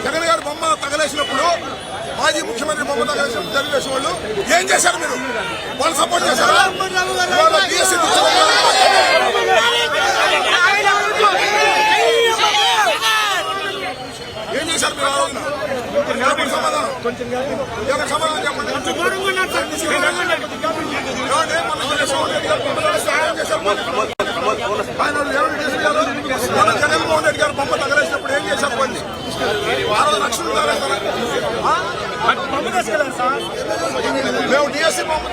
జగన్ గారు బొమ్మ తగలేసినప్పుడు మాజీ ముఖ్యమంత్రి బొమ్మ తగలేసినప్పుడు తెలుగుదేశం వాళ్ళు ఏం చేశారు? మీరు వాళ్ళు సపోర్ట్ చేశారా? ఏం చేశారు మీరు? సమాధానం సమాధానం చెప్పండి. జగన్మోహన్ రెడ్డి గారు బొమ్మ తగలేసినప్పుడు ఏం చేశారు? పండి 6 లక్షలు మేము డిఎస్సీ బొమ్మ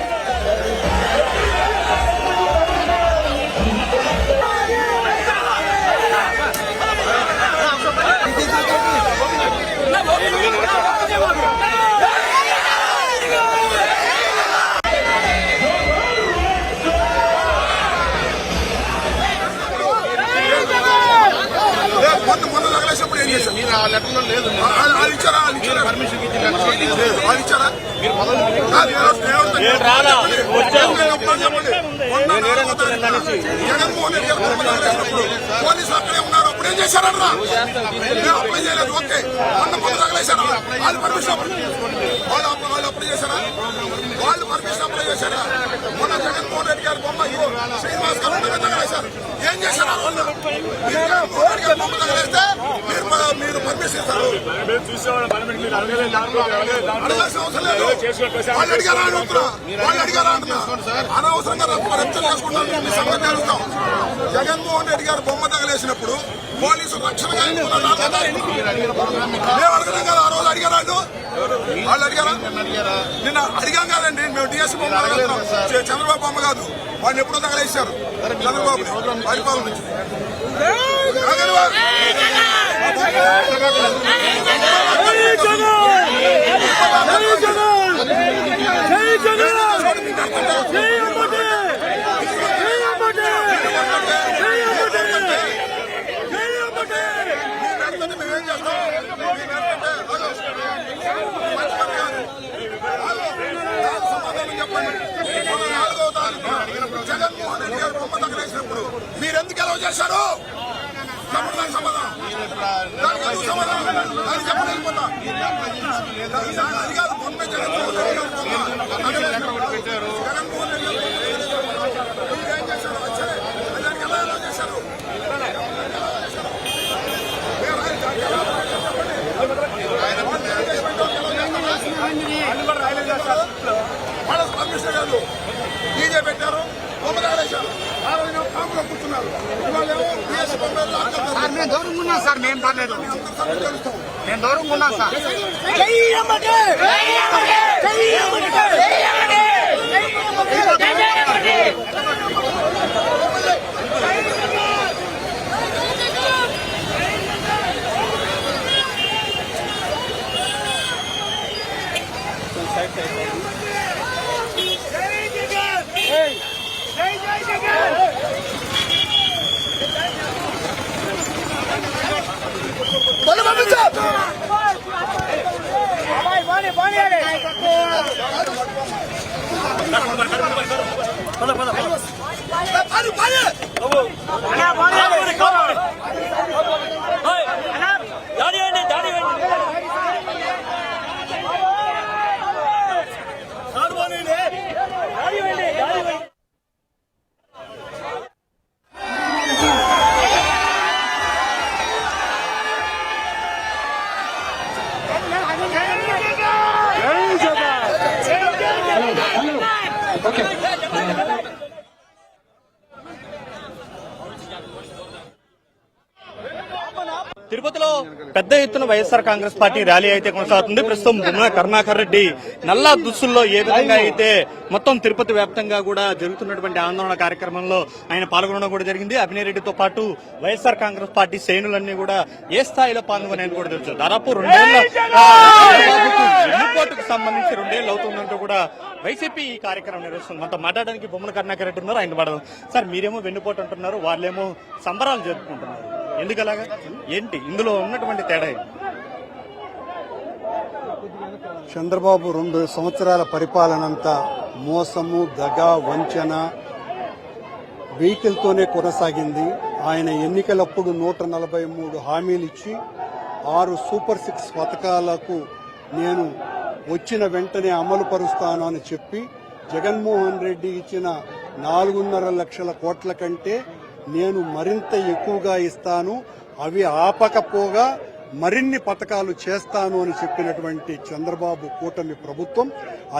జగన్మోహన్ రెడ్డి గారు పోలీసులు అక్కడే ఉన్నారు. అప్పుడు ఏం చేశారన్నా? అప్లై చేయలేదు. ఓకే, మొన్న తగలేశారా? వాళ్ళు పర్మిషన్ వాళ్ళు అప్లై చేశారా? వాళ్ళు పర్మిషన్ అప్లై చేశారా? మొన్న జగన్మోహన్ రెడ్డి గారు బొమ్మ శ్రీనివాస్ గారు తగలేశారు. ఏం చేశారా? వాళ్ళు జగన్మోహన్ రెడ్డి గారు బొమ్మ తగలేస్తే మీరు పర్మిషన్ ఇస్తారు? అడగాల్సిన అవసరం లేదు. వాళ్ళు అడిగారా అంటున్నా, వాళ్ళు అడిగారా అంటున్నా. అనవసరంగా రచ్చలు చేసుకుంటారు. సంగతి అడుగుతాం. జగన్మోహన్ రెడ్డి గారు బొమ్మ తగలేసినప్పుడు పోలీసులు రక్షణగా మేము అడగడం కదా. ఆ రోజు అడిగారా? వాళ్ళు అడిగారా? నిన్న అడిగాం కాదండి. మేము డిఎస్సీ బొమ్మ అడగలుగుతాం. చంద్రబాబు బొమ్మ కాదు. వాళ్ళు ఎప్పుడో తగలేశారు చంద్రబాబు పరిపాలన నుంచి. మేమేం చేస్తాం? సమాధానం చెప్పండి. 4వ తారీఖు జగన్మోహన్ రెడ్డి గారు బొమ్మ తగలేసినప్పుడు మీరెందుకు ఎలా చేశారు? దానికి సమాధానం, దానికి సమాధానం దానికి చెప్పండి. వెళ్ళిపోతా అది కాదు. బొమ్మ జగన్మోహన్ రెడ్డి గారు బొమ్మ జగన్మోహన్ రెడ్డి గారు మీరేం చేశారు? వచ్చారే దానికి ఎలా చేశారు? వాళ్ళ పర్మిషన్ లేదు. డీజే పెట్టారు, బొమ్మ తగలేశారు. ఆ రోజు కాంపులో కూర్చున్నారు. మేము దూరంగా ఉన్నాం సార్. మేము రాలేదు. మేము దూరంగా ఉన్నాం సార్. తిరుపతిలో పెద్ద ఎత్తున వైఎస్ఆర్ కాంగ్రెస్ పార్టీ ర్యాలీ అయితే కొనసాగుతుంది. ప్రస్తుతం బొమ్మన కరుణాకర్ రెడ్డి నల్లా దుస్తుల్లో ఏ విధంగా అయితే మొత్తం తిరుపతి వ్యాప్తంగా కూడా జరుగుతున్నటువంటి ఆందోళన కార్యక్రమంలో ఆయన పాల్గొనడం కూడా జరిగింది. అభినయరెడ్డితో పాటు వైఎస్ఆర్ కాంగ్రెస్ పార్టీ శ్రేణులన్నీ కూడా ఏ స్థాయిలో పాల్గొనేది కూడా తెలుసు. దాదాపు 2 ఏళ్ల వెన్నుపోటుకు సంబంధించి 2 ఏళ్లు అవుతుందంటూ కూడా వైసీపీ ఈ కార్యక్రమం నిర్వహిస్తుంది. మనతో మాట్లాడడానికి బొమ్మన కరుణాకర్ రెడ్డి ఉన్నారు. ఆయన పడదాం. సార్, మీరేమో వెన్నుపోటు అంటున్నారు, వాళ్ళేమో సంబరాలు జరుపుకుంటున్నారు. ఎందుకలాగా? ఏంటి ఇందులో ఉన్నటువంటి తేడా? చంద్రబాబు 2 సంవత్సరాల పరిపాలనంతా మోసము, దగ, వంచన వెహికల్తోనే కొనసాగింది. ఆయన ఎన్నికలప్పుడు 143 హామీలు ఇచ్చి 6 సూపర్ 6 పథకాలకు నేను వచ్చిన వెంటనే అమలు పరుస్తాను అని చెప్పి జగన్మోహన్ రెడ్డి ఇచ్చిన 4.5 లక్షల కోట్ల కంటే నేను మరింత ఎక్కువగా ఇస్తాను, అవి ఆపకపోగా మరిన్ని పథకాలు చేస్తాను అని చెప్పినటువంటి చంద్రబాబు కూటమి ప్రభుత్వం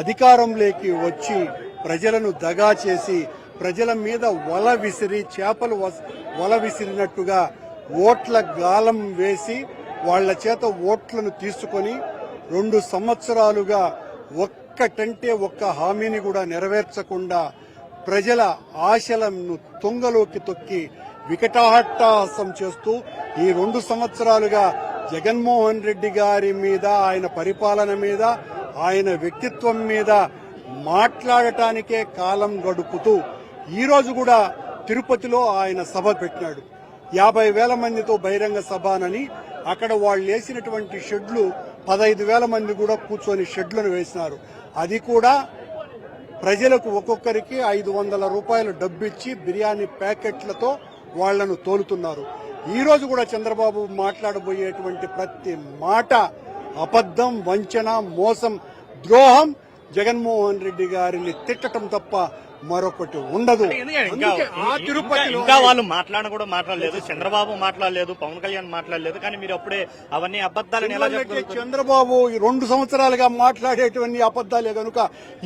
అధికారంలోకి వచ్చి ప్రజలను దగా చేసి ప్రజల మీద వల విసిరి చేపలు వల విసిరినట్టుగా ఓట్ల గాలం వేసి వాళ్ల చేత ఓట్లను తీసుకొని 2 సంవత్సరాలుగా ఒక్కటంటే ఒక్క హామీని కూడా నెరవేర్చకుండా ప్రజల ఆశలను తుంగలోకి తొక్కి వికటాట్టహాసం చేస్తూ ఈ 2 సంవత్సరాలుగా జగన్మోహన్ రెడ్డి గారి మీద, ఆయన పరిపాలన మీద, ఆయన వ్యక్తిత్వం మీద మాట్లాడటానికే కాలం గడుపుతూ ఈరోజు కూడా తిరుపతిలో ఆయన సభ పెట్టినాడు. 50,000 మందితో బహిరంగ సభనని అక్కడ వాళ్ళు వేసినటువంటి షెడ్లు 15,000 మంది కూడా కూర్చొని షెడ్లను వేసినారు. అది కూడా ప్రజలకు ఒక్కొక్కరికి 500 రూపాయలు డబ్బిచ్చి బిర్యానీ ప్యాకెట్లతో వాళ్లను తోలుతున్నారు. ఈ రోజు కూడా చంద్రబాబు మాట్లాడబోయేటువంటి ప్రతి మాట అబద్ధం, వంచన, మోసం, ద్రోహం. జగన్మోహన్ రెడ్డి గారిని తిట్టడం తప్ప మరొకటి ఉండదు. ఇంకా వాళ్ళు మాట్లాడలేదు, చంద్రబాబు మాట్లాడలేదు, పవన్ కళ్యాణ్ మాట్లాడలేదు, కానీ మీరు అప్పుడే అవన్నీ అబద్దాలని ఎలా చెప్పగలుగుతారు? చంద్రబాబు 2 సంవత్సరాలుగా మాట్లాడేటువంటి అబద్దాలే కనుక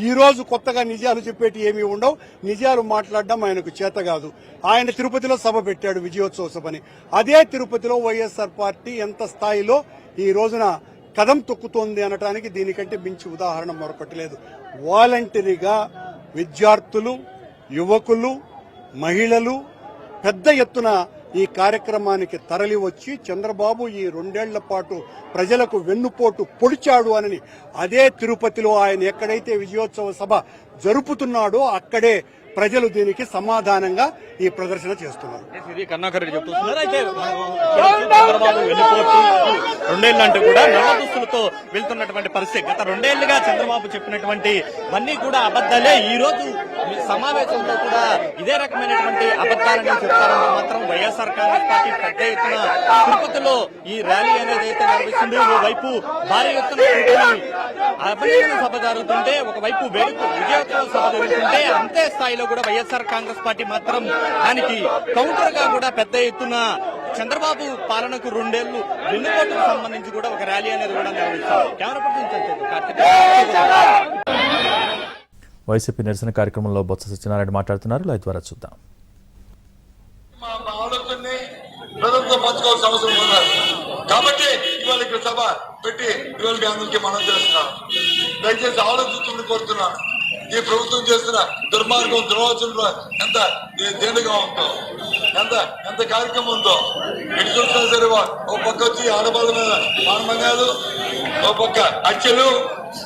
ఈ రోజు కొత్తగా నిజాలు చెప్పేటి ఏమీ ఉండవు. నిజాలు మాట్లాడడం ఆయనకు చేత కాదు. ఆయన తిరుపతిలో సభ పెట్టాడు, విజయోత్సవ సభని. అదే తిరుపతిలో వైఎస్ఆర్ పార్టీ ఎంత స్థాయిలో ఈ రోజున కదం తొక్కుతోంది అనటానికి దీనికంటే మించి ఉదాహరణ మరొకటి లేదు. వాలంటరీగా విద్యార్థులు, యువకులు, మహిళలు పెద్ద ఎత్తున ఈ కార్యక్రమానికి తరలి వచ్చి చంద్రబాబు ఈ 2 ఏళ్ల పాటు ప్రజలకు వెన్నుపోటు పొడిచాడు అని అదే తిరుపతిలో ఆయన ఎక్కడైతే విజయోత్సవ సభ జరుపుతున్నాడో అక్కడే ప్రజలు దీనికి సమాధానంగా ఈ ప్రదర్శన చేస్తున్నారు. ఇది కరుణాకర్ రెడ్డి చెప్తున్నారు. అయితే చంద్రబాబు వెన్నుపోటు 2 ఏళ్లు అంటే కూడా నల్ల దుస్తులతో వెళ్తున్నటువంటి పరిస్థితి. గత 2 ఏళ్లుగా చంద్రబాబు చెప్పినటువంటి అన్ని కూడా అబద్దాలే. ఈ రోజు సమావేశంలో కూడా ఇదే రకమైనటువంటి అబద్దాలని చెప్తారంటే మాత్రం వైఎస్ఆర్ కాంగ్రెస్ పార్టీ పెద్ద ఎత్తున తిరుపతిలో ఈ ర్యాలీ అనేది అయితే నిర్వహిస్తుంది. ఓవైపు భారీ ఎత్తున అభినందన సభ జరుగుతుంటే, ఒకవైపు విజయోత్సవ సభ జరుగుతుంటే అంతే స్థాయిలో కూడా వైఎస్ఆర్ కాంగ్రెస్ పార్టీ మాత్రం దానికి కౌంటర్ గా కూడా పెద్ద ఎత్తున చంద్రబాబు పాలనకు 2 ఏళ్లు వెన్నుపోటుకు సంబంధించి కూడా ఒక ర్యాలీ అనేది కూడా నిర్వహిస్తారు. కెమెరా పర్సన్ వైసీపీ నిరసన కార్యక్రమంలో బొత్స సత్యనారాయణ మాట్లాడుతున్నారు. లైవ్ ద్వారా చూద్దాం. ప్రజలతో పంచుకోవాల్సిన అవసరం ఉన్నారు కాబట్టి ఇవాళ ఇక్కడ సభ పెట్టి ఇవాళ మీ అందరికీ మనం చేస్తున్నాం. దయచేసి ఆలోచించుకుని కోరుతున్నాను. ఈ ప్రభుత్వం చేస్తున్న దుర్మార్గం, దుర్వాచనలో ఎంత దేనిగా ఉందో, ఎంత కార్యక్రమం ఉందో ఇటు చూసినా సరే. ఓ పక్క వచ్చి ఆడవాళ్ళ మీద మానమన్యాలు, ఓ పక్క హత్యలు,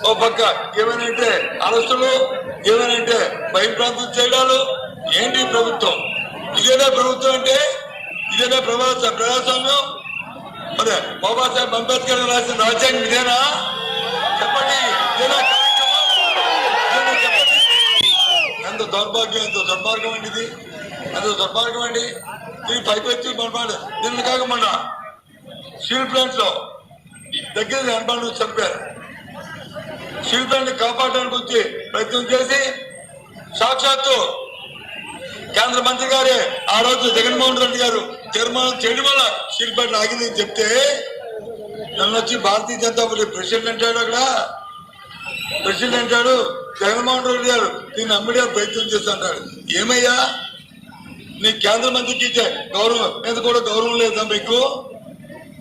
ఓ పక్క ఏమైనా అరెస్టులు, ఏమైనా భయప్రాంతం చేయడాలు. ఏంటి ప్రభుత్వం? ఇదేనా ప్రభుత్వం అంటే? ఇదేనా ప్రజాస్వామ్యం? మరి బాబాసాహెబ్ అంబేద్కర్ రాసిన రాజ్యాంగం ఇదేనా? చెప్పండి. ఇదేనా కార్యక్రమం? చెప్పండి. ఎంత దౌర్భాగ్యం, ఎంత దుర్మార్గం అండి ఇది. ఎంత దుర్మార్గం అండి. దీన్ని పైపెచ్చి మనమాడు. దీన్ని కాక మొన్న స్టీల్ ప్లాంట్స్ లో దగ్గర 80 మంది చంపారు. స్టీల్ ప్లాంట్ కాపాడడానికి వచ్చి ప్రయత్నం చేసి సాక్షాత్తు కేంద్ర మంత్రి గారే ఆ రోజు జగన్మోహన్ రెడ్డి గారు తీర్మానం చేయడం వల్ల స్టీల్ ప్లాంట్ ఆగిందని చెప్తే నన్ను వచ్చి భారతీయ జనతా పార్టీ ప్రెసిడెంట్ అంటాడు. అక్కడ ప్రెసిడెంట్ అంటాడు జగన్మోహన్ రెడ్డి గారు దీన్ని అమ్మిడే ప్రయత్నం చేస్తుంటాడు. ఏమయ్యా, నీ కేంద్ర మంత్రికి ఇచ్చే గౌరవం మీద కూడా గౌరవం లేదా మీకు?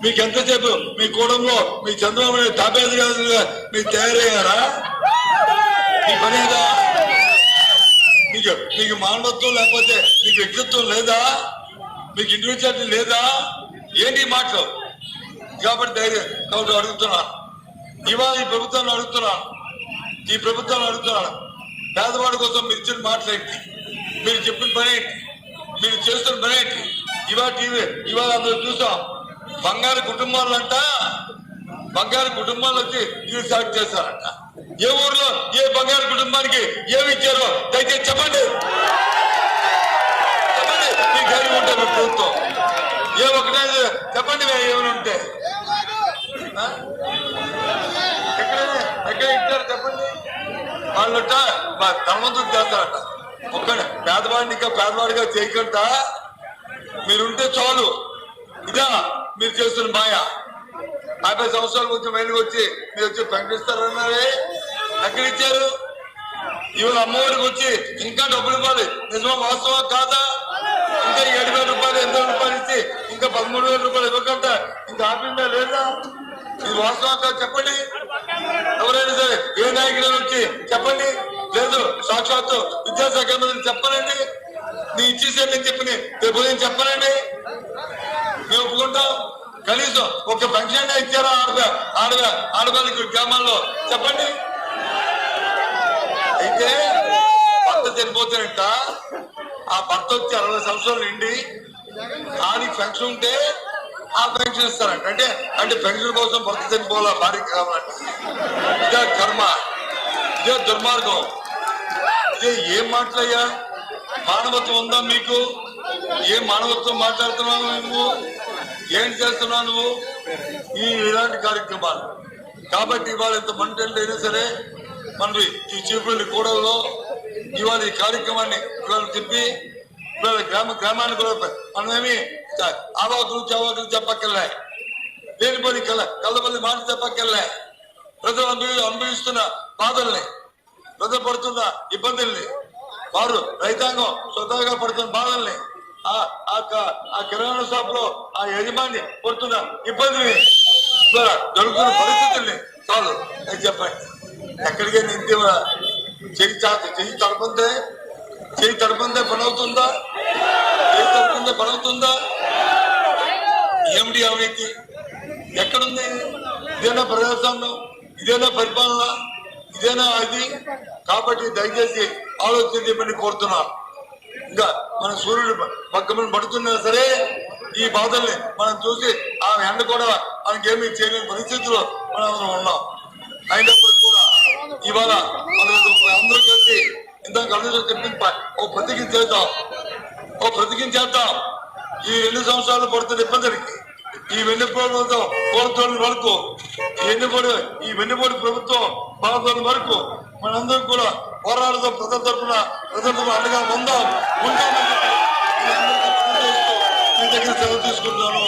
మీకు ఎంతసేపు మీ కూడంలో మీ చంద్రబాబు నాయుడు తాపేదిగా మీరు తయారయ్యారా? మీ పనేదా? మీకు మానవత్వం లేకపోతే మీకు వ్యక్తిత్వం లేదా? మీకు ఇండివిజువాలిటీ లేదా? ఏంటి మాటలు? కాబట్టి ధైర్యం కాబట్టి అడుగుతున్నాను. ఇవాళ ఈ ప్రభుత్వాన్ని అడుగుతున్నాను, పేదవాడి కోసం మీరు ఇచ్చిన మాటలేంటి? మీరు చెప్పిన పని ఏంటి? మీరు చేస్తున్న పని ఏంటి? ఇవాళ అందరూ చూసాం. బంగారు కుటుంబాలు వచ్చి ఇల్లు సాగు చేశారంట. ఏ ఊర్లో ఏ బంగారు కుటుంబానికి ఏమి ఇచ్చారో దయచేసి చెప్పండి. చెప్పండి, మీ ధైర్యం ఉంటే మీ ప్రభుత్వం ఏ ఒకటే చెప్పండి. ఏమైనా ఉంటే ఎక్కడ ఇచ్చారు చెప్పండి. వాళ్ళట ధనవంతుడు చేస్తారట. ఒక్క పేదవాడిని ఇంకా పేదవాడిగా చేయకుండా మీరుంటే చాలు. ఇదా మీరు చేస్తున్న మాయ. 50 సంవత్సరాల కొంచెం మైలుకి వచ్చి మీరు వచ్చి ప్రకటిస్తారన్నారే, ఎక్కడ ఇచ్చారు? ఇవాళ అమ్మఒడికి వచ్చి ఇంకా డబ్బులు ఇవ్వాలి. నిజమా వాస్తవం కాదా? ఇంకా 7,000 రూపాయలు 8,000 రూపాయలు ఇచ్చి ఇంకా 13,000 రూపాయలు ఇవ్వకుండా ఇంకా ఆపిందా లేదా? ఇది వాస్తవం కాదు చెప్పండి. ఎవరైనా సరే ఏ నాయకులు వచ్చి చెప్పండి. లేదు సాక్షాత్తు విద్యాశాఖ మంత్రి చెప్పనండి, నీ ఇచ్చేసేయని చెప్పి రేపు ఉదయం చెప్పనండి, మేము ఒప్పుకుంటాం. కనీసం ఒక పెన్షన్ ఇచ్చారా ఆడవాళ్ళకి గ్రామాల్లో చెప్పండి. అయితే భర్త చనిపోతారంట, ఆ భర్త వచ్చి 60 సంవత్సరాలు నిండి ఆడికి పెన్షన్ ఉంటే ఆ పెన్షన్ ఇస్తారంట. అంటే పెన్షన్ కోసం భర్త చనిపోవాలా భార్యకి కావాలంట. ఇదే కర్మ, ఇదే దుర్మార్గం, ఇదే ఏం మాటలయ్యా? మానవత్వం ఉందా మీకు? ఏం మానవత్వం మాట్లాడుతున్నావు నువ్వు? ఏంటి చేస్తున్నావు నువ్వు? ఇలాంటి కార్యక్రమాలు కాబట్టి ఇవాళ ఇంత మంటలు అయినా సరే మనవి ఈ చీపుల్ని కూడల్లో ఇవాళ ఈ కార్యక్రమాన్ని ఇవాళ చెప్పి ఇవాళ గ్రామాన్ని కూడా మనమేమి ఆవాకులు చవాకులు చెప్పక్కర్లే, లేనిపోయి కళ్ళబల్లి మాట చెప్పక్కర్లే. ప్రజలు అనుభవిస్తున్న బాధల్ని, ప్రజలు పడుతున్న ఇబ్బందుల్ని, వారు రైతాంగం స్వతహాగా పడుతున్న బాధల్ని, ఆ కిరాణా షాప్ లో ఆ యజమాని పడుతున్న ఇబ్బందిని, జరుగుతున్న పరిస్థితుల్ని చాలు అని చెప్పండి. ఎక్కడికైనా ఇంటి చెయ్యి తడపందే పని అవుతుందా? పని అవుతుందా? ఏమిటి అవినీతి ఎక్కడుంది? ఇదేనా ప్రజాస్వామ్యం? ఇదేనా పరిపాలన? ఇదేనా అది? కాబట్టి దయచేసి ఆలోచన చేయమని కోరుతున్నాను. ఇంకా మన సూర్యుడు పక్కన పడుతున్నా సరే ఈ బాధల్ని మనం చూసి ఆ ఎండ కూడా మనకేమీ చేయలేని పరిస్థితుల్లో మనం ఉన్నాం. అయినప్పుడు కూడా ఇవాళ అందరూ కలిసి ఇంత కలిసి చెప్పి ఓ ప్రతిజ్ఞ చేద్దాం. ఈ 2 సంవత్సరాలు పడుతున్న ఇబ్బందులకి, ఈ వెన్నుపోటు కోరుతోని వరకు, ఈ వెన్నుపోటు ప్రభుత్వం బాధల వరకు మనందరం కూడా పోరాడదాం. ప్రజల తరఫున అండగా ఉంటామని మీ దగ్గర సెలవు తీసుకుంటాను.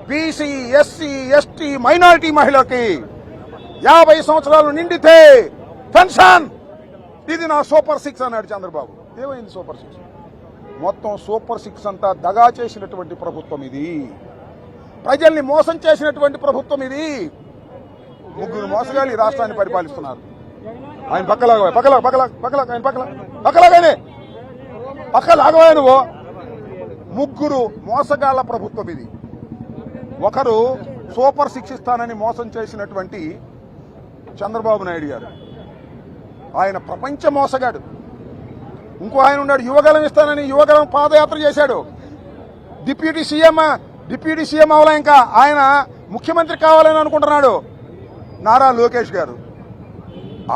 బీసీ, ఎస్సీ, ఎస్టీ, మైనారిటీ మహిళకి 50 సంవత్సరాలు నిండితే పెన్షన్, ఇది నా సూపర్ 6 అన్నాడు చంద్రబాబు. ఏమైంది సూపర్ 6? మొత్తం సూపర్ 6 అంతా దగా చేసినటువంటి ప్రభుత్వం ఇది. ప్రజల్ని మోసం చేసినటువంటి ప్రభుత్వం ఇది. 3 మోసగాళ్ళు ఈ రాష్ట్రాన్ని పరిపాలిస్తున్నారు. ఆయన పక్కలాగానే నువ్వు. 3 మోసగాళ్ల ప్రభుత్వం ఇది. ఒకరు సూపర్ 6 ఇస్తానని మోసం చేసినటువంటి చంద్రబాబు నాయుడు గారు, ఆయన ప్రపంచ మోసగాడు. ఇంకో ఆయన ఉన్నాడు, యువగలం ఇస్తానని యువగలం పాదయాత్ర చేశాడు. డిప్యూటీ సీఎం అవలా, ఇంకా ఆయన ముఖ్యమంత్రి కావాలని అనుకుంటున్నాడు. నారా లోకేష్ గారు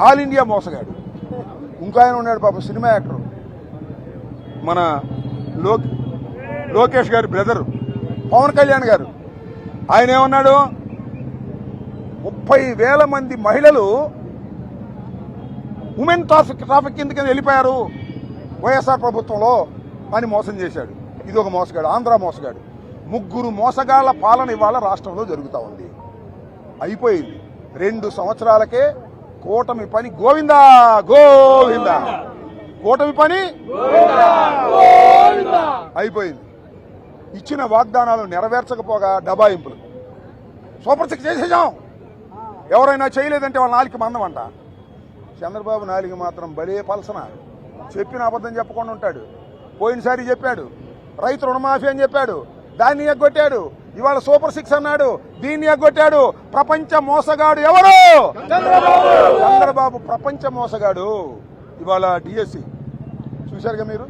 ఆల్ ఇండియా మోసగాడు. ఇంకో ఆయన ఉన్నాడు పాపం, సినిమా యాక్టర్, మన లోకేష్ గారి బ్రదర్ పవన్ కళ్యాణ్ గారు ఆయన ఏమన్నాడు, 30,000 మంది మహిళలు ఉమెన్ ట్రాఫిక్ కిందకి వెళ్ళిపోయారు వైఎస్ఆర్ ప్రభుత్వంలో అని మోసం చేశాడు. ఇది ఒక మోసగాడు, ఆంధ్ర మోసగాడు. 3 మోసగాళ్ల పాలన ఇవాళ రాష్ట్రంలో జరుగుతూ ఉంది. అయిపోయింది. 2 సంవత్సరాలకే కూటమి పని గోవిందా గోవిందా, కూటమి పని అయిపోయింది. ఇచ్చిన వాగ్దానాలు నెరవేర్చకపోగా డబాయింపులు. సూపర్ 6 చేసేసాం. ఎవరైనా చేయలేదంటే వాళ్ళ నాలుగు మందం అంట. చంద్రబాబు నాలుగు మాత్రం భలే పలసన, చెప్పిన అబద్ధం చెప్పకుండా ఉంటాడు. పోయినసారి చెప్పాడు రైతు రుణమాఫీ అని చెప్పాడు, దాన్ని ఎగ్గొట్టాడు. ఇవాళ సూపర్ 6 అన్నాడు, దీన్ని ఎగ్గొట్టాడు. ప్రపంచ మోసగాడు ఎవరు? చంద్రబాబు ప్రపంచ మోసగాడు. ఇవాళ డిఎస్సి చూశారుగా మీరు.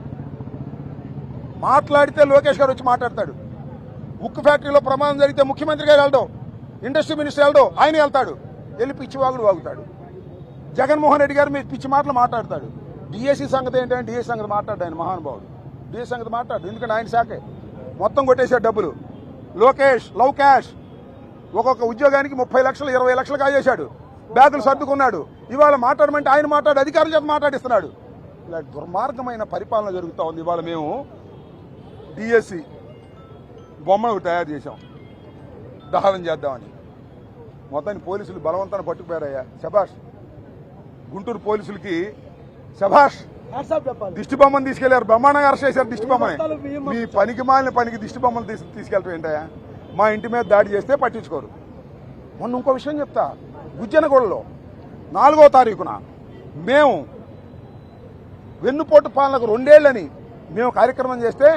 మాట్లాడితే లోకేష్ గారు వచ్చి మాట్లాడతాడు. ఉక్కు ఫ్యాక్టరీలో ప్రమాదం జరిగితే ముఖ్యమంత్రి గారు వెళ్ళడం, ఇండస్ట్రీ మినిస్టర్ వెళ్ళడం, ఆయన వెళ్తాడు. వెళ్ళి పిచ్చివాగుడు వాగుతాడు. జగన్మోహన్ రెడ్డి గారు మీరు పిచ్చి మాటలు మాట్లాడతాడు. డిఎస్సి సంగతి ఏంటంటే డిఎస్సి సంగతి మాట్లాడు ఆయన మహానుభావుడు. డిఎస్సి సంగతి మాట్లాడు, ఎందుకంటే ఆయన శాఖే. మొత్తం కొట్టేశాడు డబ్బులు. Lokesh love cash. ఒక్కొక్క ఉద్యోగానికి 30 లక్షలు 20 లక్షలు కాజేశాడు. బ్యాగులు సర్దుకున్నాడు. ఇవాళ మాట్లాడమంటే ఆయన మాట్లాడి అధికారుల చేత మాట్లాడిస్తున్నాడు. ఇలా దుర్మార్గమైన పరిపాలన జరుగుతూ ఉంది. ఇవాళ మేము డిఎస్సి బొమ్మను తయారు చేశాం దహనం చేద్దామని. మొత్తాన్ని పోలీసులు బలవంతాన్ని పట్టుకుపోయారయ్యా. శభాష్. గుంటూరు పోలీసులకి శభాష్. దిష్టి బొమ్మను తీసుకెళ్లారు, బ్రహ్మాండంగా అరెస్ట్ చేశారు. దిష్టి బొమ్మని, మీ పనికి మాలిన పనికి దిష్టి బొమ్మను తీసుకెళ్తాం ఏంటయ్యా? మా ఇంటి మీద దాడి చేస్తే పట్టించుకోరు. మొన్న ఇంకో విషయం చెప్తా. గుజ్జనగూడలో 4వ తారీఖున మేము వెన్నుపోటు పాలనకు 2 ఏళ్లని మేము కార్యక్రమం చేస్తే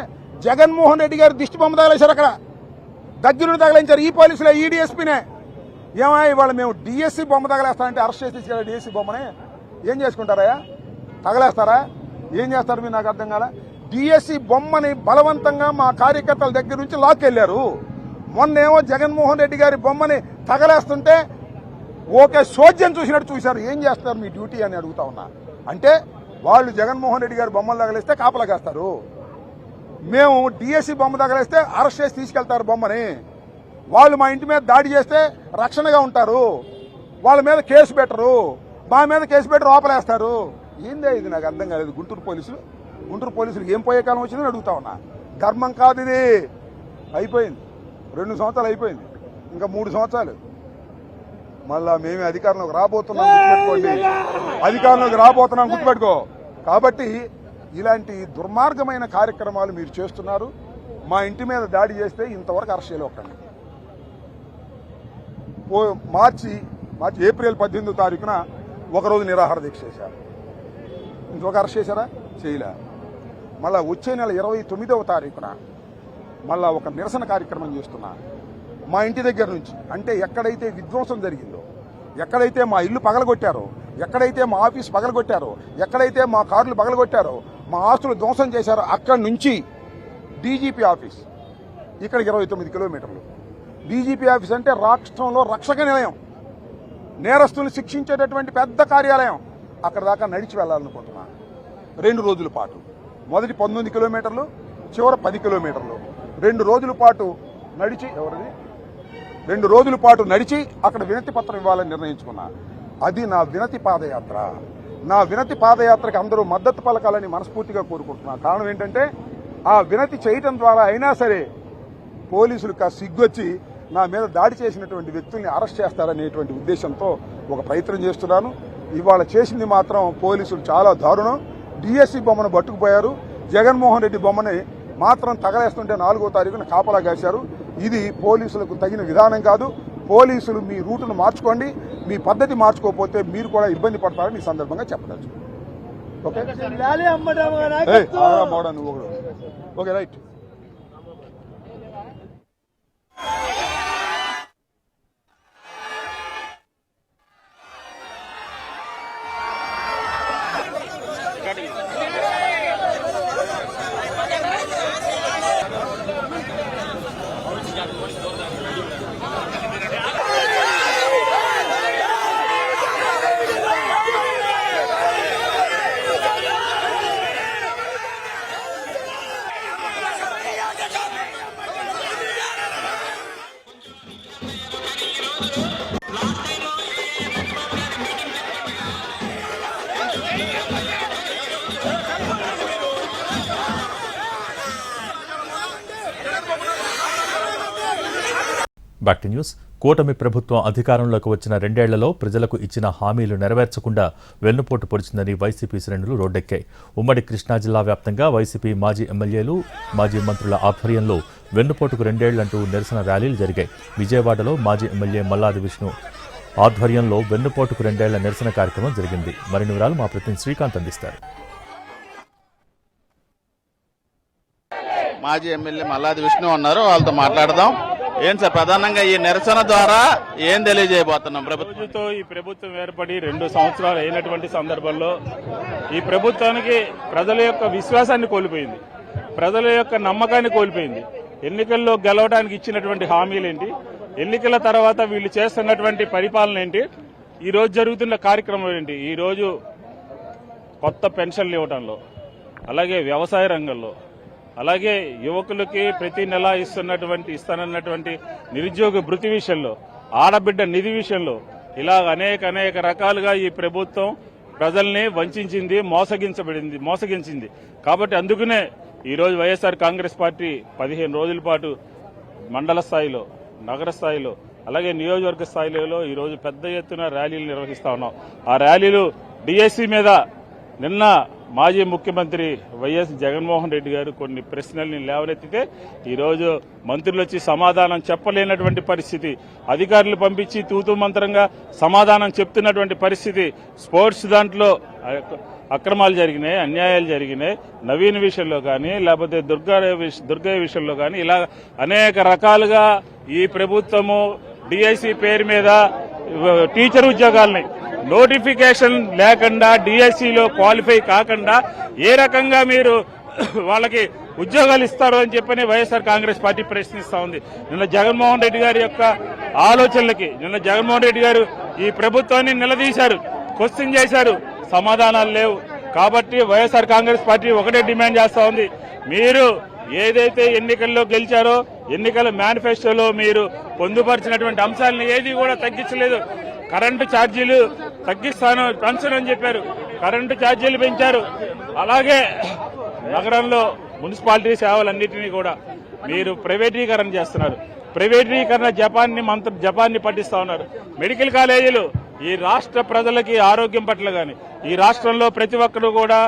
జగన్మోహన్ రెడ్డి గారు దిష్టి బొమ్మ తగలేశారు. అక్కడ దగ్గరుండి తగలించారు. ఈ పోలీసులే, ఈ డిఎస్పీనే. ఏమా ఇవాళ మేము డిఎస్సి బొమ్మ తగలేస్తారంటే అరెస్ట్ చేసి తీసుకెళ్ళి డిఎస్సి బొమ్మని ఏం చేసుకుంటారయ్యా? తగలేస్తారా? ఏం చేస్తారు మీరు? నాకు అర్థం కాల. డిఎస్సి బొమ్మని బలవంతంగా మా కార్యకర్తల దగ్గర నుంచి లాక్కెళ్లారు. మొన్నేమో జగన్మోహన్ రెడ్డి గారి బొమ్మని తగలేస్తుంటే ఓకే సోద్యం చూసినట్టు చూశారు. ఏం చేస్తారు మీ డ్యూటీ అని అడుగుతా ఉన్నా. అంటే వాళ్ళు జగన్మోహన్ రెడ్డి గారి బొమ్మలు తగలేస్తే కాపలాగేస్తారు, మేము డిఎస్సి బొమ్మ తగలేస్తే అరెస్ట్ చేసి తీసుకెళ్తారు బొమ్మని. వాళ్ళు మా ఇంటి మీద దాడి చేస్తే రక్షణగా ఉంటారు, వాళ్ళ మీద కేసు పెట్టరు, మా మీద కేసు పెట్టి లోపలేస్తారు. ఏందే ఇది? నాకు అర్థం కాలేదు. గుంటూరు పోలీసులు ఏం పోయే కాలం వచ్చిందని అడుగుతా ఉన్నా. ధర్మం కాదు ఇది. అయిపోయింది. 2 సంవత్సరాలు అయిపోయింది, ఇంకా 3 సంవత్సరాలు. మళ్ళా మేమే అధికారంలోకి రాబోతున్నాం, గుర్తుపెట్టుకోండి. అధికారంలోకి రాబోతున్నాం, గుర్తుపెట్టుకో. కాబట్టి ఇలాంటి దుర్మార్గమైన కార్యక్రమాలు మీరు చేస్తున్నారు. మా ఇంటి మీద దాడి చేస్తే ఇంతవరకు అరెస్ట్ చేయలేకండి. ఏప్రిల్ 18వ తారీఖున ఒకరోజు నిరాహార దీక్ష చేశారు. ఇంకొక అరెస్ట్ చేశారా? చేయలే. మళ్ళా వచ్చే నెల 29వ తారీఖున మళ్ళా ఒక నిరసన కార్యక్రమం చేస్తున్నా మా ఇంటి దగ్గర నుంచి. అంటే ఎక్కడైతే విధ్వంసం జరిగిందో, ఎక్కడైతే మా ఇల్లు పగలగొట్టారో, ఎక్కడైతే మా ఆఫీస్ పగలగొట్టారో, ఎక్కడైతే మా కార్లు పగలగొట్టారో, మా ఆస్తులు ధ్వంసం చేశారో అక్కడి నుంచి డీజీపీ ఆఫీస్ ఇక్కడికి 29 కిలోమీటర్లు. డీజీపీ ఆఫీస్ అంటే రాష్ట్రంలో రక్షక నిలయం, నేరస్తులను శిక్షించేటటువంటి పెద్ద కార్యాలయం. అక్కడ దాకా నడిచి వెళ్లాలనుకుంటున్నా 2 రోజుల పాటు. మొదటి 19 కిలోమీటర్లు, చివరి 10 కిలోమీటర్లు. 2 రోజుల పాటు నడిచి 2 రోజుల పాటు నడిచి అక్కడ వినతి పత్రం ఇవ్వాలని నిర్ణయించుకున్నా. అది నా వినతి పాదయాత్ర. నా వినతి పాదయాత్రకు అందరూ మద్దతు పలకాలని మనస్ఫూర్తిగా కోరుకుంటున్నా. కారణం ఏంటంటే ఆ వినతి చేయటం ద్వారా అయినా సరే పోలీసులకు సిగ్గొచ్చి నా మీద దాడి చేసినటువంటి వ్యక్తుల్ని అరెస్ట్ చేస్తారనేటువంటి ఉద్దేశంతో ఒక ప్రయత్నం చేస్తున్నాను. ఇవాళ చేసింది మాత్రం పోలీసులు చాలా దారుణం. డిఎస్సి బొమ్మను పట్టుకుపోయారు. జగన్మోహన్ రెడ్డి బొమ్మని మాత్రం తగలేస్తుంటే 4వ తారీఖున కాపలా కాశారు. ఇది పోలీసులకు తగిన విధానం కాదు. పోలీసులు మీ రూటును మార్చుకోండి. మీ పద్ధతి మార్చుకోకపోతే మీరు కూడా ఇబ్బంది పడతారని ఈ సందర్భంగా చెప్పదచ్చు. Okay right. Back to news. కూటమి ప్రభుత్వం అధికారంలోకి వచ్చిన 2 ఏళ్లలో ప్రజలకు ఇచ్చిన హామీలు నెరవేర్చకుండా వెన్నుపోటు పొడిచిందని వైసీపీ శ్రేణులు రోడ్డెక్కాయి. ఉమ్మడి కృష్ణా జిల్లా వ్యాప్తంగా వైసీపీ మాజీ ఎమ్మెల్యేలు, మాజీ మంత్రుల ఆధ్వర్యంలో వెన్నుపోటుకు 2 ఏళ్లంటూ నిరసన ర్యాలీలు జరిగాయి. విజయవాడలో మాజీ ఎమ్మెల్యే మల్లాది విష్ణు ఆధ్వర్యంలో వెన్నుపోటుకు 2 ఏళ్ల నిరసన కార్యక్రమం జరిగింది. మరిన్ని వివరాలు మా ప్రతినిధి శ్రీకాంత్ అందిస్తారు. మాజీ ఎమ్మెల్యే మల్లాది విష్ణు ఉన్నారు, వాళ్ళతో మాట్లాడదాం. ఏం సార్, ప్రధానంగా ఈ నిరసన ద్వారా ఏం తెలియజేయబోతున్నాం? ప్రభుత్వంతో ఈ ప్రభుత్వం ఏర్పడి 2 సంవత్సరాలు అయినటువంటి సందర్భంలో ఈ ప్రభుత్వానికి ప్రజల యొక్క విశ్వాసాన్ని కోల్పోయింది, ప్రజల యొక్క నమ్మకాన్ని కోల్పోయింది. ఎన్నికల్లో గెలవడానికి ఇచ్చినటువంటి హామీలేంటి, ఎన్నికల తర్వాత వీళ్ళు చేస్తున్నటువంటి పరిపాలన ఏంటి, ఈ రోజు జరుగుతున్న కార్యక్రమం ఏంటి, ఈ రోజు కొత్త పెన్షన్లు ఇవ్వడంలో, అలాగే వ్యవసాయ రంగంలో, అలాగే యువకులకి ప్రతి నెల ఇస్తానన్నటువంటి నిరుద్యోగ భృతి విషయంలో, ఆడబిడ్డ నిధి విషయంలో, ఇలా అనేక రకాలుగా ఈ ప్రభుత్వం ప్రజల్ని వంచింది, మోసగించింది. కాబట్టి అందుకనే ఈరోజు వైఎస్ఆర్ కాంగ్రెస్ పార్టీ 15 రోజుల పాటు మండల స్థాయిలో, నగర స్థాయిలో, అలాగే నియోజకవర్గ స్థాయిలో ఈరోజు పెద్ద ఎత్తున ర్యాలీలు నిర్వహిస్తా ఉన్నాం. ఆ ర్యాలీలు డిఎస్సి మీద నిన్న మాజీ ముఖ్యమంత్రి వైఎస్ జగన్మోహన్ రెడ్డి గారు కొన్ని ప్రశ్నల్ని లేవనెత్తితే ఈరోజు మంత్రులు వచ్చి సమాధానం చెప్పలేనటువంటి పరిస్థితి, అధికారులు పంపించి తూతూ మంత్రంగా సమాధానం చెప్తున్నటువంటి పరిస్థితి, స్పోర్ట్స్ దాంట్లో అక్రమాలు జరిగినాయి, అన్యాయాలు జరిగినాయి, నవీన్ విషయంలో కానీ లేకపోతే దుర్గయ్య విషయంలో కానీ ఇలా అనేక రకాలుగా ఈ ప్రభుత్వము డిఐసి పేరు మీద టీచర్ ఉద్యోగాలని నోటిఫికేషన్ లేకుండా డిఎస్సిలో క్వాలిఫై కాకుండా ఏ రకంగా మీరు వాళ్ళకి ఉద్యోగాలు ఇస్తారు అని చెప్పని వైఎస్ఆర్ కాంగ్రెస్ పార్టీ ప్రశ్నిస్తా ఉంది. నిన్న జగన్మోహన్ రెడ్డి గారి యొక్క ఆలోచనలకి జగన్మోహన్ రెడ్డి గారు ఈ ప్రభుత్వాన్ని నిలదీశారు, క్వశ్చన్ చేశారు, సమాధానాలు లేవు. కాబట్టి వైఎస్ఆర్ కాంగ్రెస్ పార్టీ ఒకటే డిమాండ్ చేస్తా ఉంది, మీరు ఏదైతే ఎన్నికల్లో గెలిచారో ఎన్నికల మేనిఫెస్టోలో మీరు పొందుపరిచినటువంటి అంశాలను ఏది కూడా తగ్గించలేదు. కరెంటు ఛార్జీలు పెంచనని చెప్పారు, కరెంటు ఛార్జీలు పెంచారు. అలాగే నగరంలో మున్సిపాలిటీ సేవలన్నింటినీ కూడా మీరు ప్రైవేటీకరణ చేస్తున్నారు. ప్రైవేటీకరణ జపాన్ని పట్టిస్తా ఉన్నారు. మెడికల్ కాలేజీలు ఈ రాష్ట్ర ప్రజలకి ఆరోగ్యం పట్ల గాని, ఈ రాష్ట్రంలో ప్రతి ఒక్కరు కూడా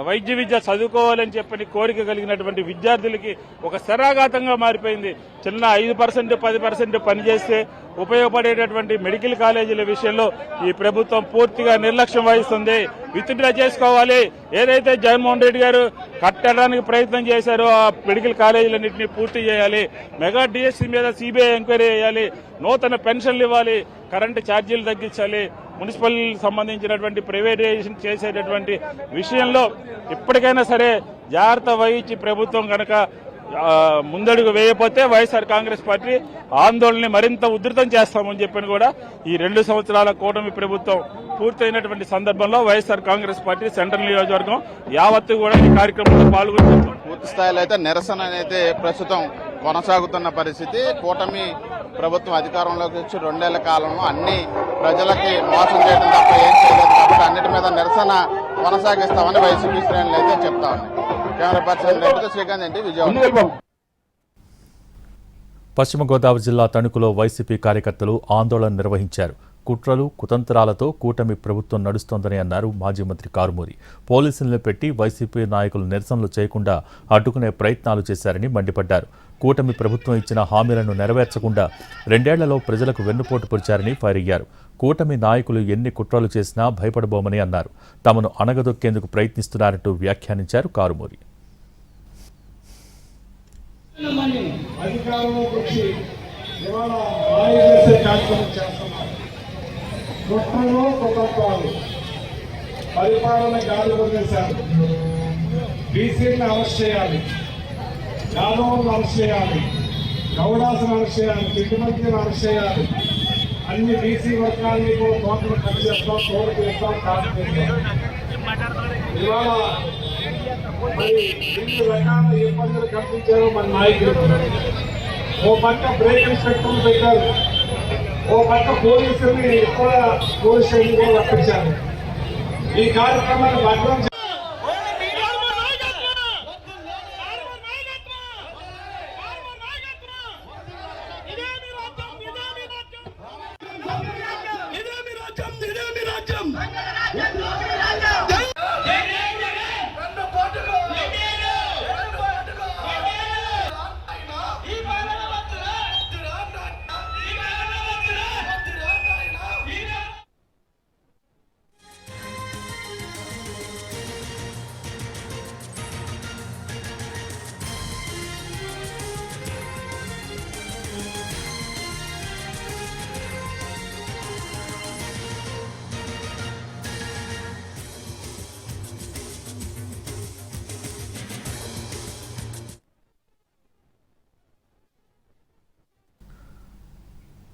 వైద్య విద్య చదువుకోవాలని చెప్పని కోరిక కలిగినటువంటి విద్యార్థులకి ఒక శరాఘాతంగా మారిపోయింది. చిన్న 5% 10% పనిచేస్తే ఉపయోగపడేటటువంటి మెడికల్ కాలేజీల విషయంలో ఈ ప్రభుత్వం పూర్తిగా నిర్లక్ష్యం వహిస్తుంది. విత్డ్రా చేసుకోవాలి. ఏదైతే జగన్మోహన్ రెడ్డి గారు కట్టడానికి ప్రయత్నం చేశారో ఆ మెడికల్ కాలేజీలన్నింటినీ పూర్తి చేయాలి. మెగా డిఎస్సీ మీద సిబిఐ ఎంక్వైరీ చేయాలి. నూతన పెన్షన్లు ఇవ్వాలి. కరెంటు ఛార్జీలు తగ్గించాలి. మున్సిపల్ సంబంధించినటువంటి ప్రైవేటైజేషన్ చేసేటటువంటి విషయంలో ఇప్పటికైనా సరే జాగ్రత్త వహించి ప్రభుత్వం కనుక ముందడుగు వేయకపోతే వైఎస్ఆర్ కాంగ్రెస్ పార్టీ ఆందోళనని మరింత ఉధృతం చేస్తామని చెప్పని కూడా ఈ 2 సంవత్సరాల కూటమి ప్రభుత్వం పూర్తయినటువంటి సందర్భంలో వైఎస్ఆర్ కాంగ్రెస్ పార్టీ సెంట్రల్ నియోజకవర్గం యావత్తు కూడా ఈ కార్యక్రమంలో పాల్గొంటున్నాం. పూర్తి స్థాయిలో అయితే నిరసన అయితే ప్రస్తుతం కొనసాగుతున్న పరిస్థితి. కూటమి ప్రభుత్వం అధికారంలోకి వచ్చి 2 ఏళ్ల కాలంలో అన్ని ప్రజలకి మోసం చేయడం తప్ప ఏం చేయలేదు కాబట్టి అన్నిటి మీద నిరసన కొనసాగిస్తామని వైసీపీ శ్రేణులు అయితే చెప్తా ఉన్నాయి. కెమెరా పర్సన్ రెడ్డితో శ్రీకాంత్ ఏంటి, విజయవాడ. పశ్చిమ గోదావరి జిల్లా తణుకులో వైసీపీ కార్యకర్తలు ఆందోళన నిర్వహించారు. కుట్రలు కుతంత్రాలతో కూటమి ప్రభుత్వం నడుస్తోందని అన్నారు మాజీ మంత్రి కారుమూరి. పోలీసులను పెట్టి వైసీపీ నాయకులు నిరసనలు చేయకుండా అడ్డుకునే ప్రయత్నాలు చేశారని మండిపడ్డారు. కూటమి ప్రభుత్వం ఇచ్చిన హామీలను నెరవేర్చకుండా 2 ఏళ్లలో ప్రజలకు వెన్నుపోటు పొడిచారని ఫైర్ అయ్యారు. కూటమి నాయకులు ఎన్ని కుట్రలు చేసినా భయపడబోమని అన్నారు. తమను అణగదొక్కేందుకు ప్రయత్నిస్తున్నారంటూ వ్యాఖ్యానించారు కారుమూరి. పరిపాలన గాలి వదిలేశారు. బీసీలను అరెస్ట్ చేయాలి, యాదవులను అరెస్ట్ చేయాలి, గౌడాసులను అరెస్ట్ చేయాలి, తిట్టుమంత్రిని అరెస్ట్ చేయాలి. అన్ని బీసీ వర్గాన్ని కూడా కోర్టులు కట్ చేస్తాం, తోడు చేస్తాం, కాదు చేస్తాం. ఇవాళ మరి ఎన్ని రకాల ఇబ్బందులు కల్పించారో మన నాయకులు. ఓ పక్క బ్రేక్ ఇన్స్పెక్టర్లు పెట్టారు, ఓ పక్క పోలీసుల్ని కూడా పోలీస్ స్టేషన్ కూడా రప్పించారు. ఈ కార్యక్రమాన్ని భద్రం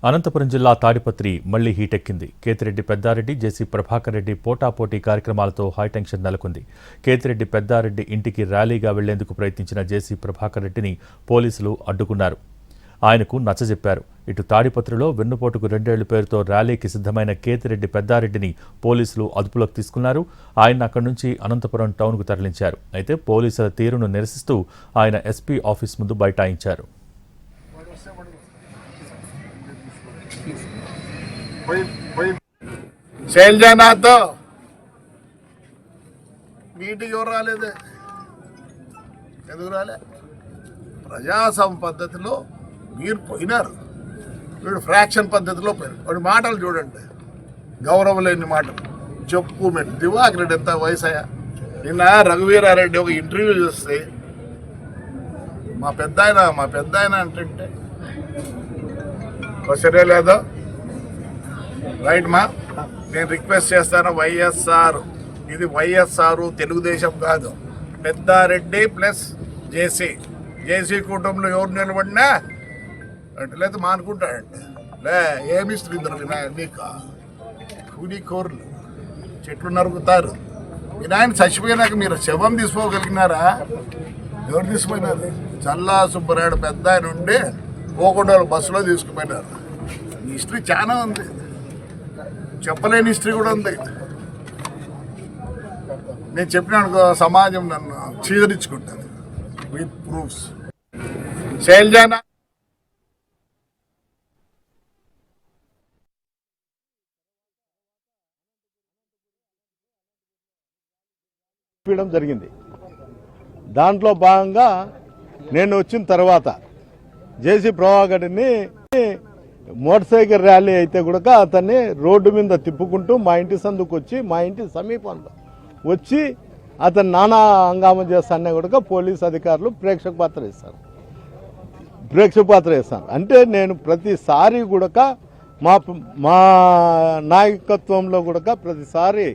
అనంతపురం జిల్లా తాడిపత్రి మళ్లీ హీటెక్కింది. కేతిరెడ్డి పెద్దారెడ్డి, జేసీ ప్రభాకర్ రెడ్డి పోటాపోటీ కార్యక్రమాలతో హైటెన్షన్ నెలకొంది. కేతిరెడ్డి పెద్దారెడ్డి ఇంటికి ర్యాలీగా వెళ్లేందుకు ప్రయత్నించిన జేసీ ప్రభాకర్ రెడ్డిని పోలీసులు అడ్డుకున్నారు. ఆయనకు నచ్చజెప్పారు. ఇటు తాడిపత్రిలో వెన్నుపోటుకు 2 ఏళ్ల పేరుతో ర్యాలీకి సిద్ధమైన కేతిరెడ్డి పెద్దారెడ్డిని పోలీసులు అదుపులోకి తీసుకున్నారు. ఆయన అక్కడి నుంచి అనంతపురం టౌన్కు తరలించారు. అయితే పోలీసుల తీరును నిరసిస్తూ ఆయన ఎస్పీ ఆఫీస్ ముందు బైఠాయించారు. శైలజానాథ్ మీటింగ్ ఎవరు రాలేదే? ఎందుకు రాలే? ప్రజాస్వామ్య పద్ధతిలో మీరు పోయినారు, వీడు ఫ్రాక్షన్ పద్ధతిలో పోయినారు. వాడి మాటలు చూడండి, గౌరవం లేని మాటలు. చెప్పు మెట్టు దివాకర్ రెడ్డి ఎంత వయసయ్యా? నిన్న రఘువీరారెడ్డి ఒక ఇంటర్వ్యూ చూస్తే మా పెద్ద ఆయన అంటే క్వశ్చనే లేదో. రైట్ మా, నేను రిక్వెస్ట్ చేస్తాను, వైఎస్ఆర్ ఇది వైఎస్ఆర్ తెలుగుదేశం కాదు. పెద్దారెడ్డి ప్లస్ జేసీ కూటమిలో ఎవరు నిలబడినా అంటే లేదా మానుకుంటాడండి. ఏమి ఇస్తుంది నీకు కూలీ కోర్లు చెట్లు నరుకుతారు. మీ నాయన చచ్చిపోయినాక మీరు శవం తీసుకోగలిగినారా? ఎవరు తీసుకుపోయినారు? చల్లా సుబ్బరాయుడు పెద్ద ఆయన ఉండి పోకుండా బస్సులో తీసుకుపోయినారు. హిస్టరీ చాలా ఉంది, చెప్పలేని హిస్టరీ కూడా ఉంది. నేను చెప్పినాను, సమాజం నన్ను చీదరించుకుంటాను విత్ ప్రూఫ్స్. శైలజానా జరిగింది. దాంట్లో భాగంగా నేను వచ్చిన తర్వాత జేసీ ప్రభాకర్ని మోటార్ సైకిల్ ర్యాలీ అయితే కూడా అతన్ని రోడ్డు మీద తిప్పుకుంటూ మా ఇంటి సందుకు వచ్చి, మా ఇంటి సమీపంలో వచ్చి అతను నానా హంగామా చేస్తానే కూడా పోలీస్ అధికారులు ప్రేక్షక పాత్ర వేస్తారు. అంటే నేను ప్రతిసారి కూడా మా నాయకత్వంలో కూడా ప్రతిసారి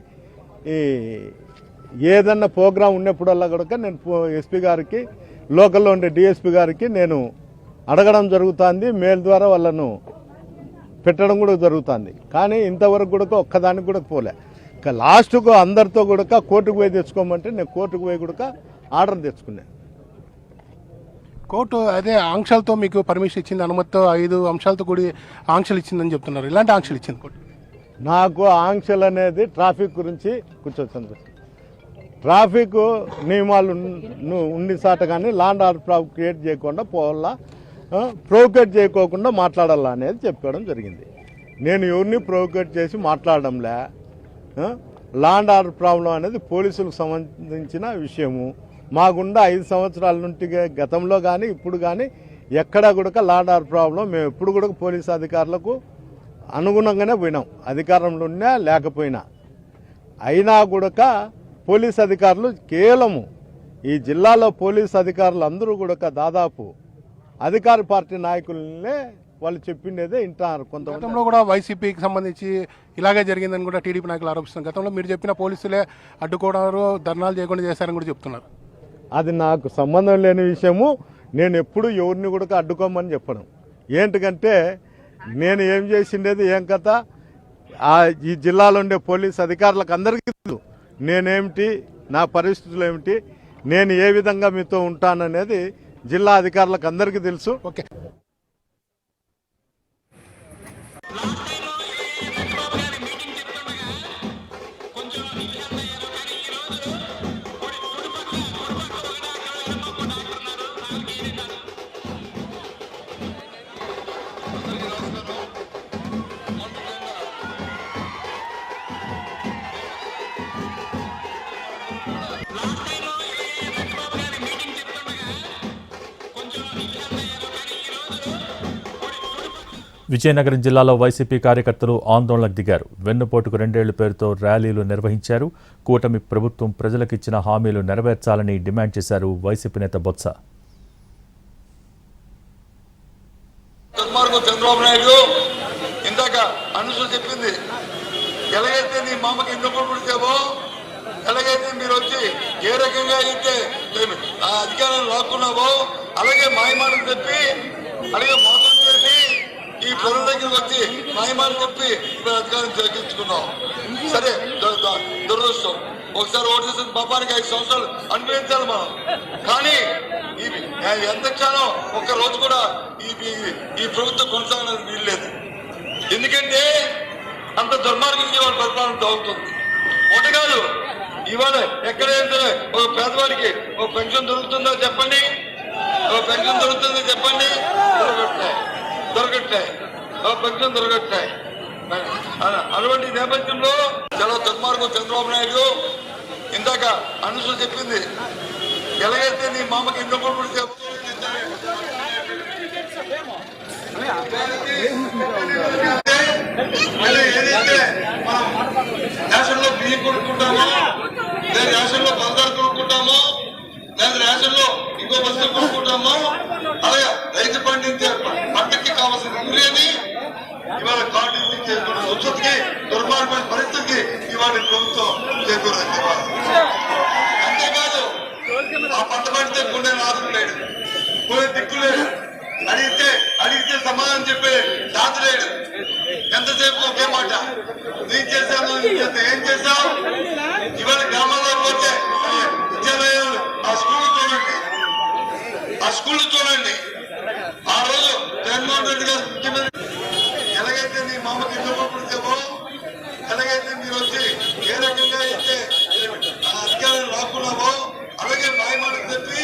ఏదన్నా ప్రోగ్రాం ఉన్నప్పుడల్లా కూడా నేను ఎస్పీ గారికి, లోకల్లో ఉండే డిఎస్పీ గారికి నేను అడగడం జరుగుతుంది. మెయిల్ ద్వారా వాళ్ళను పెట్టడం కూడా జరుగుతుంది. కానీ ఇంతవరకు కూడా ఒక్కదానికి కూడా పోలే. లాస్ట్కు అందరితో కూడా కోర్టుకు పోయి తెచ్చుకోమంటే నేను కోర్టుకు పోయి కూడా ఆర్డర్ తెచ్చుకున్నాను. కోర్టు అదే ఆంక్షలతో మీకు పర్మిషన్ ఇచ్చింది, అనుమతితో 5 అంశాలతో కూడి ఆంక్షలు ఇచ్చిందని చెప్తున్నారు. ఇలాంటి ఆంక్షలు ఇచ్చింది కోర్టు? నాకు ఆంక్షలు అనేది ట్రాఫిక్ గురించి కూర్చొచ్చింది. ట్రాఫిక్ నియమాలు ఉండి సాట కానీ ల్యాండ్ ఆర్డర్ ప్రాబ్లం క్రియేట్ చేయకుండా పోవాలా, ప్రొవోకేట్ చేయకోకుండా మాట్లాడాలా అనేది చెప్పడం జరిగింది. నేను ఎవరిని ప్రొవోకేట్ చేసి మాట్లాడడంలే. ల్యాండ్ ఆర్డర్ ప్రాబ్లం అనేది పోలీసులకు సంబంధించిన విషయము. మాగుండా 5 సంవత్సరాల నుండి గతంలో కానీ ఇప్పుడు కానీ ఎక్కడా కూడా ల్యాండ్ ఆర్డర్ ప్రాబ్లం మేము ఎప్పుడు కూడా పోలీసు అధికారులకు అనుగుణంగానే పోయినాం, అధికారంలో ఉన్నా లేకపోయినా. అయినా కూడా పోలీస్ అధికారులు కేవలము ఈ జిల్లాలో పోలీస్ అధికారులు అందరూ కూడా దాదాపు అధికార పార్టీ నాయకులనే వాళ్ళు చెప్పిండేదే వింటారు. గతంలో కూడా వైసీపీకి సంబంధించి ఇలాగే జరిగిందని కూడా టీడీపీ నాయకులు ఆరోపిస్తున్నారు. గతంలో మీరు చెప్పిన పోలీసులే అడ్డుకోవడారు, ధర్నాలు చేయకుండా చేశారని కూడా చెప్తున్నారు. అది నాకు సంబంధం లేని విషయము. నేను ఎప్పుడు ఎవరిని కూడా అడ్డుకోమని చెప్పడం. ఏంటంటే నేను ఏం చేసిండేది ఏం కథ ఈ జిల్లాలో ఉండే పోలీస్ అధికారులకు అందరికీ తెలుసు నేనేమిటి, నా పరిస్థితులు ఏమిటి, నేను ఏ విధంగా మీతో ఉంటాననేది జిల్లా అధికారులకు అందరికీ తెలుసు. ఓకే. విజయనగరం జిల్లాలో వైసీపీ కార్యకర్తలు ఆందోళనకు దిగారు. వెన్నుపోటుకు 2 ఏళ్ల పేరుతో ర్యాలీలు నిర్వహించారు. కూటమి ప్రభుత్వం ప్రజలకిచ్చిన హామీలు నెరవేర్చాలని డిమాండ్ చేశారు వైసీపీ నేత బొత్స. చంద్రబాబు నాయుడు ఇందాక అనుసు చెప్పింది, ఎలాగైతే నీ మామకి ఎందుకు పుడితేవో, ఎలాగైతే మీరు వచ్చి ఏ రకంగా అయితే ఆ అధికారాన్ని లాక్కున్నావో, అలాగే మాయమాటలు చెప్పి, అలాగే మోసం చేసి ఈ ప్రజల దగ్గరికి వచ్చి మాయమాటలు చెప్పి ఇప్పుడు అధికారం చేయించుకున్నాం. సరే, దురదృష్టం. ఒకసారి ఓటు చేసిన పాపానికి 5 సంవత్సరాలు అనుభవించాలి మనం. కానీ ఎంత క్షణం ఒక్క రోజు కూడా ఈ ప్రభుత్వం కొనసాగడానికి వీల్లేదు. ఎందుకంటే అంత దుర్మార్గంగా వాళ్ళ పరిపాలన సాగుతుంది. ఒకటి కాదు, ఇవాళ ఎక్కడైతే ఒక పేదవాడికి ఒక పెన్షన్ దొరుకుతుందో చెప్పండి, ఒక పెన్షన్ దొరుకుతుందో చెప్పండి. దొరకట్లే ఒక పెన్షన్ దొరకట్లే. అటువంటి నేపథ్యంలో చాలా దుర్మార్గం చంద్రబాబు నాయుడు ఇందాక అనుసు చెప్పింది, ఎలాగైతే నీ మామకి ఎందుకు పుడితే ఏదైతే మనం రేషన్లో బియ్యం కొనుక్కుంటామో, లేదా రేషన్లో పదార్థాలు కొనుక్కుంటామో, లేదా రేషన్లో ఇంకో వస్తువు కొనుక్కుంటామో, అలాగే రైతు పండించే పంటకి కావాల్సిన యూరియాని ఇవాళ కార్డు చేసుకున్న ఉత్పత్తికి దుర్మార్గమైన పరిస్థితికి ఇవాళ ప్రభుత్వం చేకూరింది. అంతేకాదు, ఆ పంట పండితే కొన్ని ఆదుకులేడు, కొన్ని దిక్కులేడు, అడిగితే సమాధానం చెప్పే దాతలేడు. ఎంతసేపు ఒకే మాట, నేను చేశాను, ఏం చేశావు? ఇవాళ గ్రామాల్లో పోతే విద్యాలయాలు, ఆ స్కూళ్ళు చూడండి. ఆ రోజు జగన్మోహన్ రెడ్డి గారు ముఖ్యమంత్రి, ఎలాగైతే నీ మామకి ఎందుకు పుడితేవో, ఎలాగైతే మీరు వచ్చి ఏ రకంగా అయితే ఆ అధికారాన్ని లాక్కున్నావో, అలాగే మాయమాటలు చెప్పి,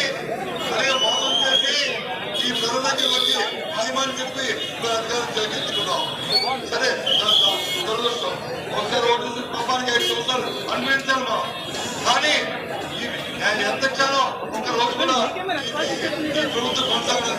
అలాగే మోసం చేసి ఈ ప్రజల దగ్గరికి వచ్చి మాయమాటలు చెప్పి ఇప్పుడు అధికారం చేయించుకున్నాం. సరే, దురదృష్టం. ఒకసారి ఓటు చేసిన పాపానికి 5 సంవత్సరాలు అనుభవించాలి మనం. కానీ ఎంత క్షణం ఒక్క రోజు కూడా ఈ ప్రభుత్వం కొనసాగలేదు.